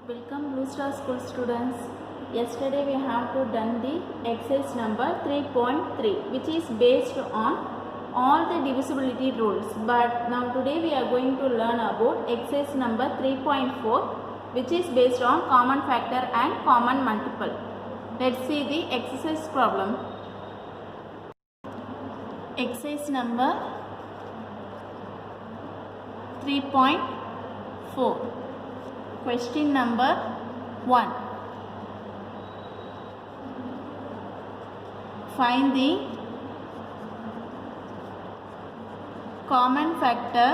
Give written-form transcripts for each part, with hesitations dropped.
Welcome Blue Star School students. Yesterday we have to done the exercise number 3.3 which is based on all the divisibility rules. But now today we are going to learn about exercise number 3.4 which is based on common factor and common multiple. Let's see the exercise problem. Exercise number 3.4. Question number 1. Find the common factor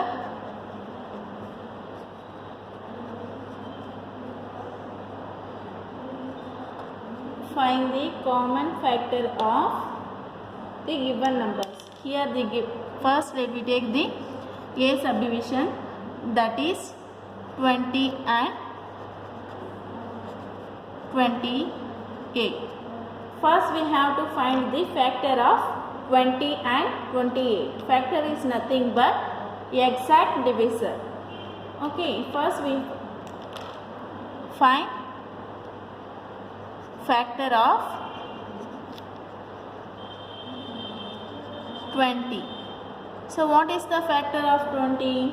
of the given numbers. Here first let me take the A subdivision, that is 20 and 28. First we have to find the factor of 20 and 28. Factor is nothing but exact divisor. Okay, first we find factor of 20. So what is the factor of 20?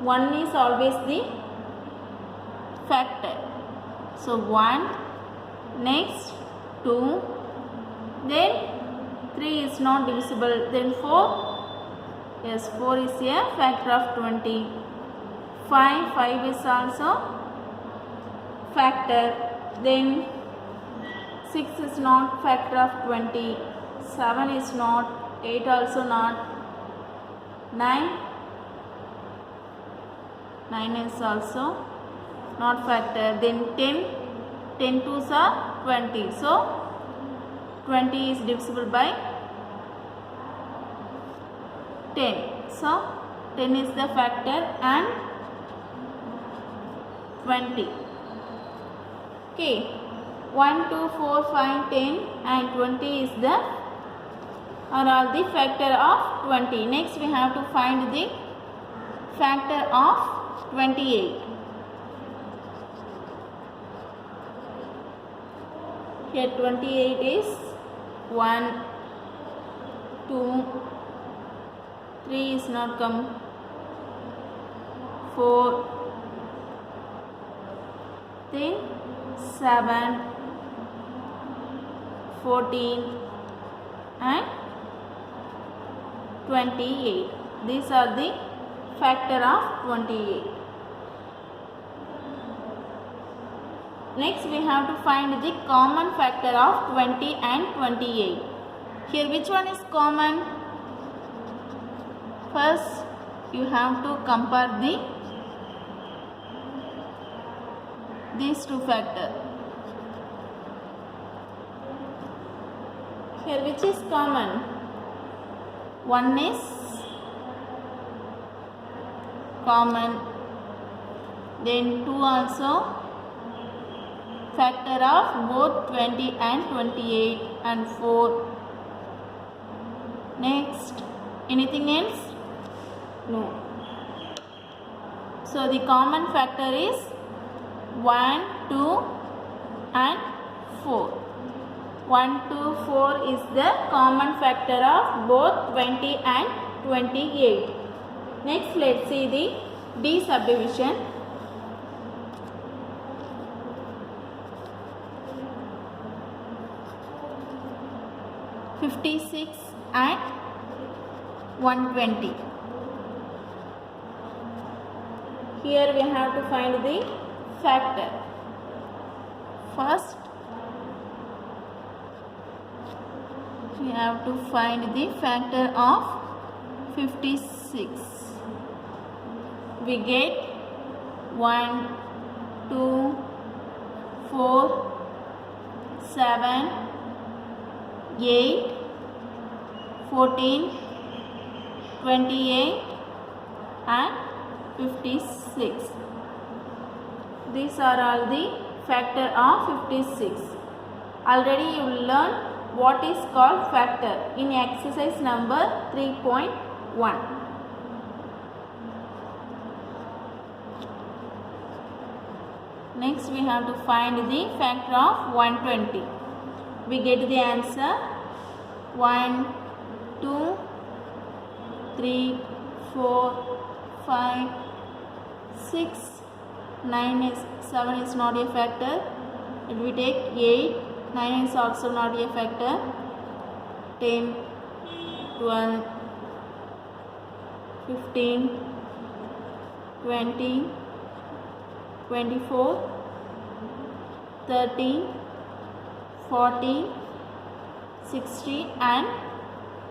1 is always the factor. So 1, next 2, then 3 is not divisible, then 4, yes, 4 is a factor of 20. 5 is also factor, then 6 is not factor of 20, 7 is not, 8 also not, 9 is also not factor, then 10 2s are 20, so 20 is divisible by 10, so 10 is the factor and 20. Okay, 1 2 4 5 10 and 20 is the all the factor of 20. Next we have to find the factor of 28. Here 28 is 1, 2, 3 is not come, 4, then 7, 14 and 28. These are the factor of 28. Next we have to find the common factor of 20 and 28. Here which one is common? First you have to compare these two factors. Here which is common? 1 is common, then 2 also factor of both 20 and 28 and 4. Next, anything else? No. So the common factor is 1, 2 and 4. 1, 2, 4 is the common factor of both 20 and 28. Next let's see the D subdivision. 56 and 120. Here we have to find the factor. First we have to find the factor of 56. We get 1, 2, 4, 7, 8, 14, 28 and 56. These are all the factor of 56. Already you learned what is called factor in exercise number 3.1. Next we have to find the factor of 120. We get the answer 1, 2, 3, 4, 5, 6, 9 is 7 is not a factor. If we take 8, 9 is also not a factor. 10, 12, 15, 20, 24, 30, 40, 60 and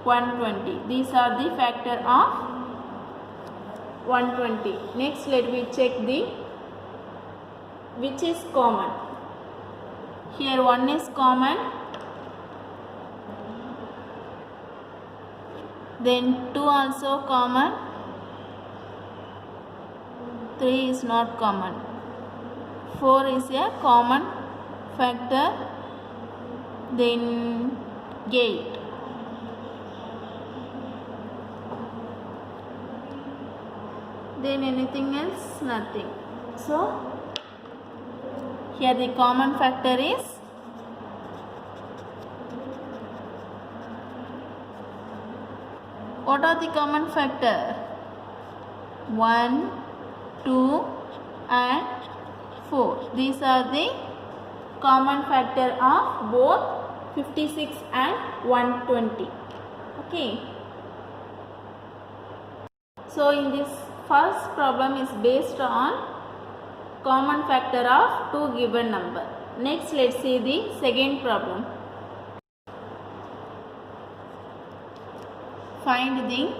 120. These are the factor of 120. Next let me check the which is common. Here 1 is common, then 2 also common, 3 is not common, 4 is a common factor, then 8. Then anything else? Nothing. So here the common factor is what are the common factor? 1, 2 and 4. These are the common factor of both 56 and 120. Okay. So in this first problem is based on common factor of two given number. Next let's see the second problem. Find the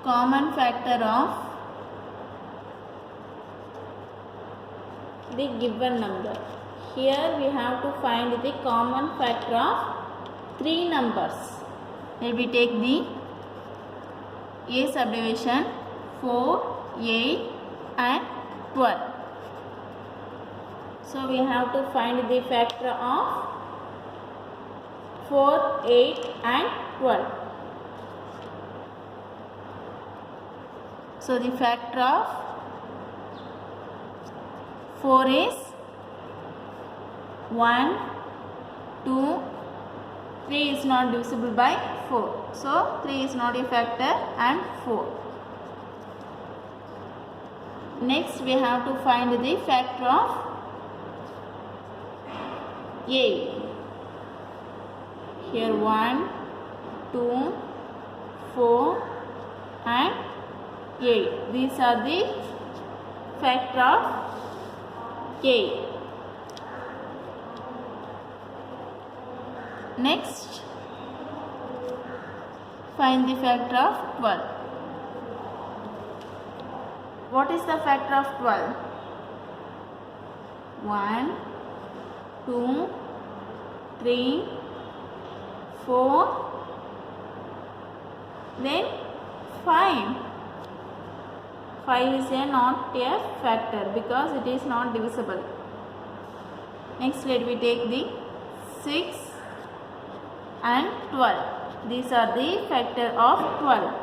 common factor of the given number. Here we have to find the common factor of three numbers. Let me take the A subdivision 4, 8 and 12. So we have to find the factor of 4, 8 and 12. So the factor of 4 is 1, 2, 3 is not divisible by 4. So 3 is not a factor and 4. Next we have to find the factor of 8. Here 1, 2, 4 and 8. These are the factor of 8. Next, find the factor of 12. What is the factor of 12? 1, 2, 3, 4, then 5. 5 is not a factor because it is not divisible. Next, let me take the 6 and 12. These are the factor of 12.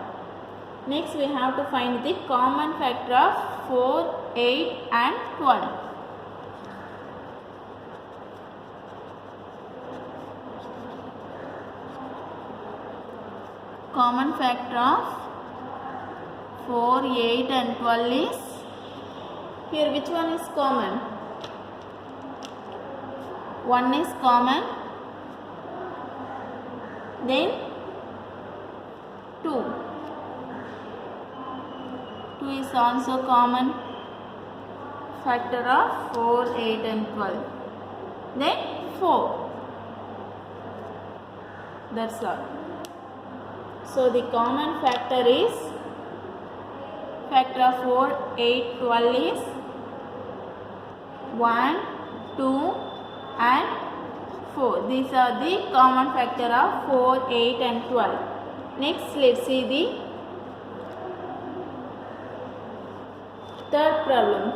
Next, we have to find the common factor of 4, 8 and 12. Common factor of 4, 8 and 12 is, here which one is common? 1 is common, then 2. 2 is also common factor of 4, 8 and 12. Then 4. That's all. So the common factor is factor of 4, 8, 12 is 1, 2 and 4. These are the common factor of 4, 8 and 12. Next, let's see the third problem.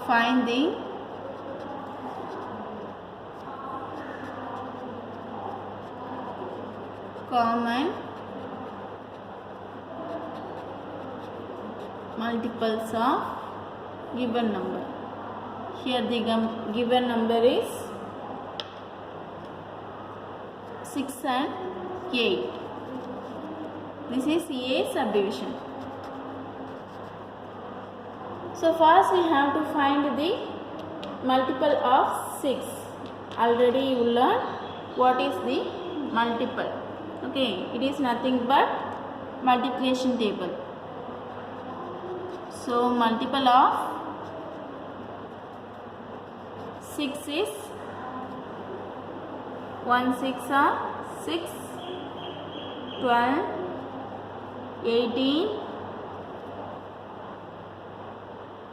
Find the common multiples of given number. Here the given number is 6 and 8. This is A subdivision. So first we have to find the multiple of 6. Already you learned what is the multiple. Okay, it is nothing but multiplication table. So multiple of 6 is 1 6 are 6, 12, 18,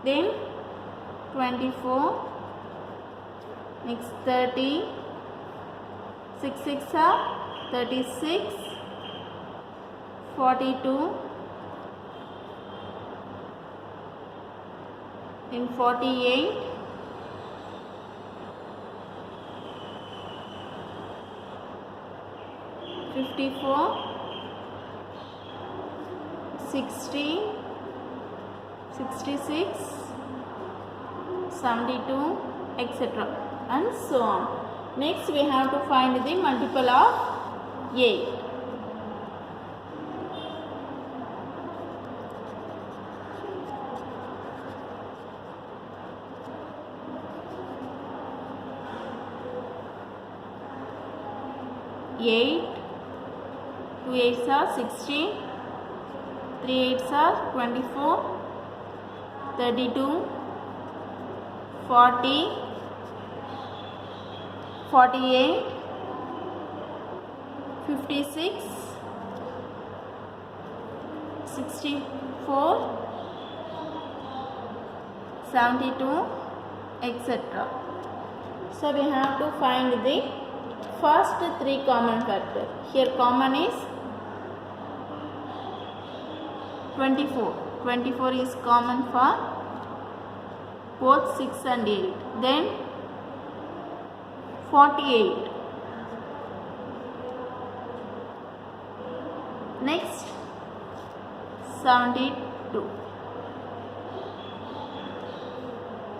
then 24, next 30, 6 6 are 36, 42, then 48, 54, 60, 66, 72, etc. and so on. Next we have to find the multiple of 8. Eight, 2 8s are 16, 3 8s are 24, 32, 40, 48, 56, 64, 72, etc. So we have to find the first 3 common factors. Here common is 24. 24 is common for both 6 and 8. Then 48. Next 72.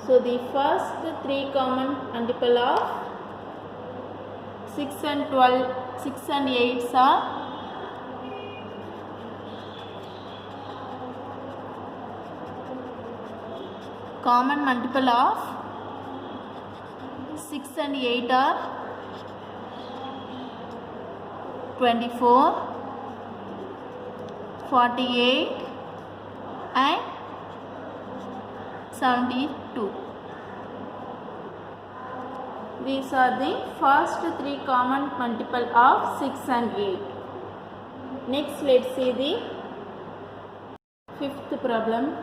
So the first 3 common multiple of 6 and 12, 6 and 8s are common multiple of 6 and 8 are 24, 48 and 72. These are the first 3 common multiple of 6 and 8. Next let's see the 5th problem.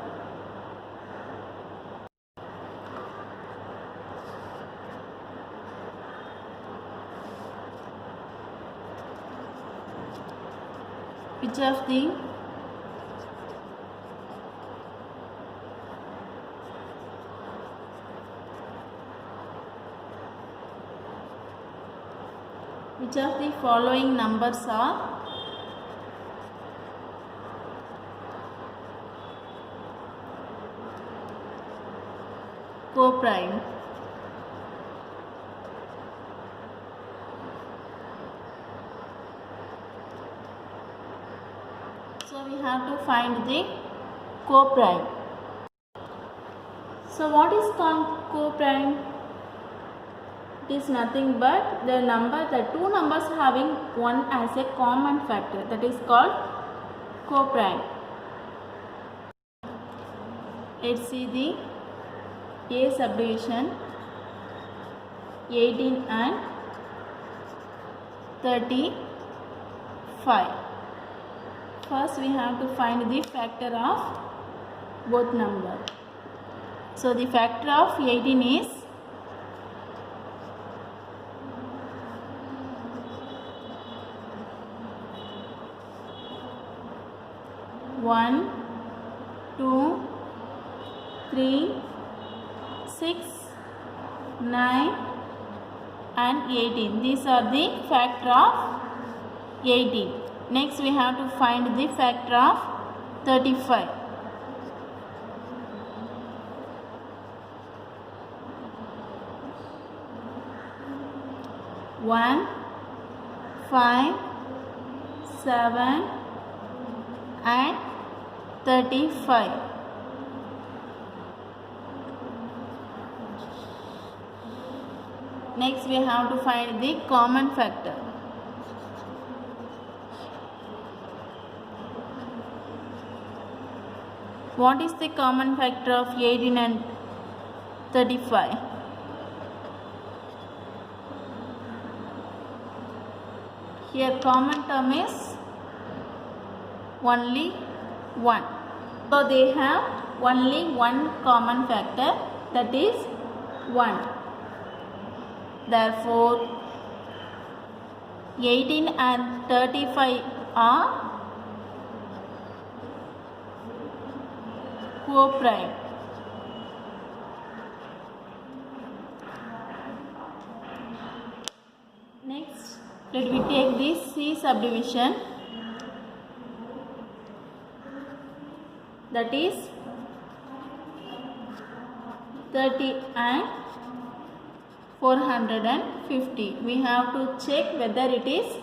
Which of the following numbers are co-prime? So we have to find the co-prime. So what is called co-prime? It is nothing but the two numbers having one as a common factor, that is called co-prime. Let's see the A subdivision, 18 and 35. First we have to find the factor of both numbers. So the factor of 18 is 1, 2, 3, 6, 9 and 18. These are the factor of 18. Next we have to find the factor of 35. 1, 5, 7 and 35. Next we have to find the common factor. What is the common factor of 18 and 35? Here common term is only 1. So they have only one common factor, that is 1. Therefore 18 and 35 are co-prime. Next, let me take this C subdivision, that is 30 and 450. We have to check whether it is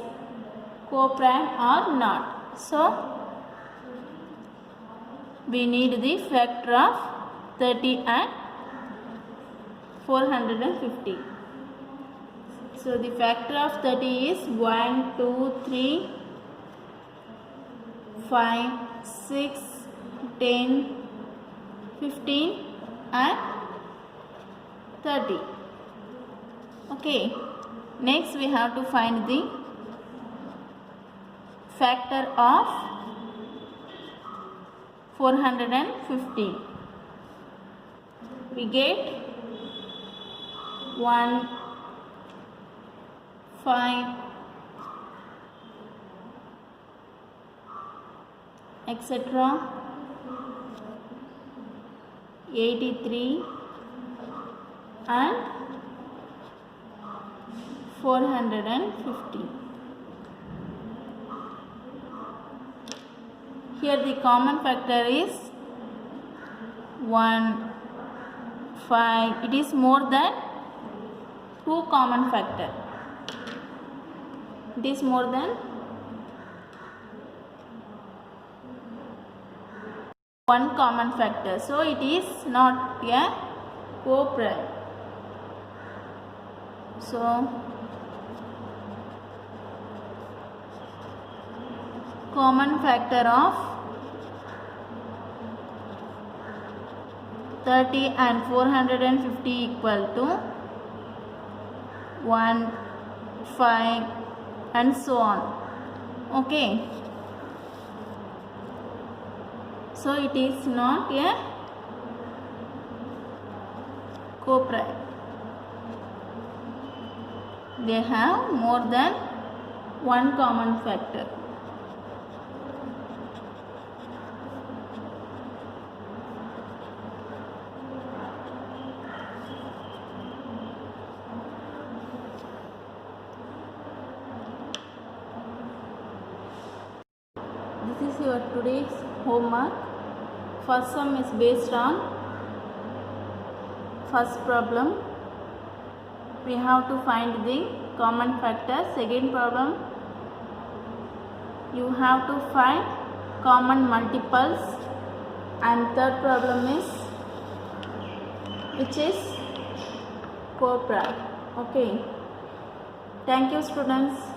co-prime or not. So we need the factor of 30 and 450. So the factor of 30 is 1, 2, 3, 5, 6, 10, 15 and 30. Okay. Next we have to find the factor of 450. We get 1, 5, etc. 83 and 450. Here the common factor is 1, 5. It is more than 2 common factor. It is more than 1 common factor. So it is not a co-prime. So common factor of 30 and 450 equal to 1, 5 and so on. Okay. So it is not a co-prime. They have more than 1 common factor. This is your today's homework. First sum is based on first problem. We have to find the common factor. Second problem, you have to find common multiples. And third problem is which is co-prime. Okay. Thank you, students.